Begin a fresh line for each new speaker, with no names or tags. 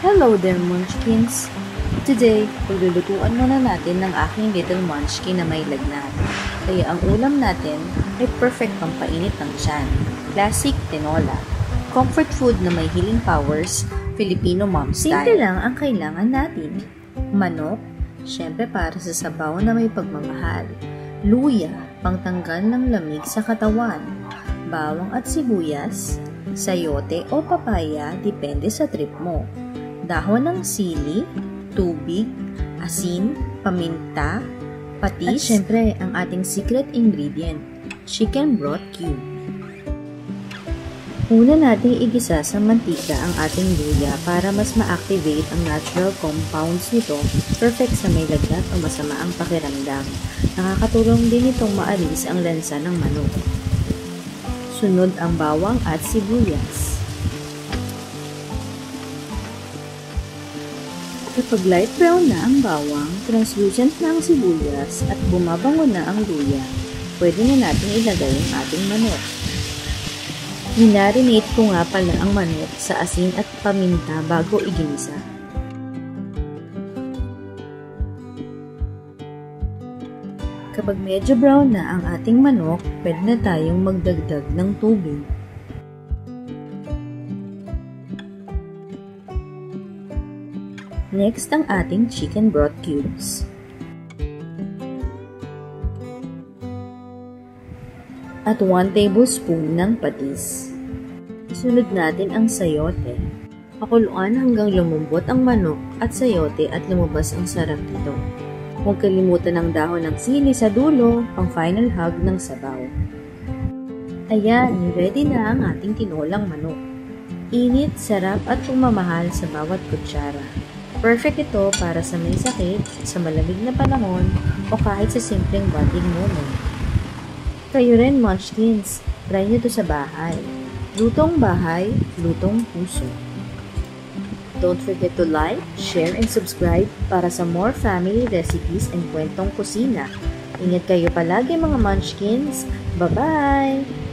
Hello there, Munchkins! Today, paglulutuan muna natin ng aking little munchkin na may lagnat. Kaya ang ulam natin ay perfect pampainit ng tiyan. Classic tinola. Comfort food na may healing powers, Filipino mom style. Simple lang ang kailangan natin. Manok, syempre para sa sabaw na may pagmamahal. Luya, pangtanggal ng lamig sa katawan. Bawang at sibuyas, sayote o papaya, depende sa trip mo. Dahon ng sili, tubig, asin, paminta, patis, at syempre ang ating secret ingredient, chicken broth cube. Una nating igisa sa mantika ang ating luya para mas ma-activate ang natural compounds nito, perfect sa may lagnat o masama ang pakiramdam. Nakakatulong din itong maalis ang lansa ng manok. Sunod ang bawang at sibuyas. Kapag light brown na ang bawang, translucent na ang sibuyas at bumabango na ang luya, pwede na natin ilagay ang ating manok. Minarinate ko nga pala ang manok sa asin at paminta bago iginisa. Kapag medyo brown na ang ating manok, pwede na tayong magdagdag ng tubig. Next ang ating chicken broth cubes. At 1 tablespoon ng patis. Isunod natin ang sayote. Pakuluan hanggang lumambot ang manok at sayote at lumabas ang sarap nito. Huwag kalimutan ang dahon ng sili sa dulo, pang final hug ng sabaw. Ayan, ready na ang ating tinolang manok. Init, sarap at pumamahal sa bawat kutsara. Perfect ito para sa may sakit, sa malamig na panahon, o kahit sa simpleng bonding moment. Kayo rin, Munchkins, try nyo ito sa bahay. Lutong bahay, lutong puso. Don't forget to like, share, and subscribe para sa more family recipes and kwentong kusina. Ingat kayo palagi mga Munchkins. Bye-bye!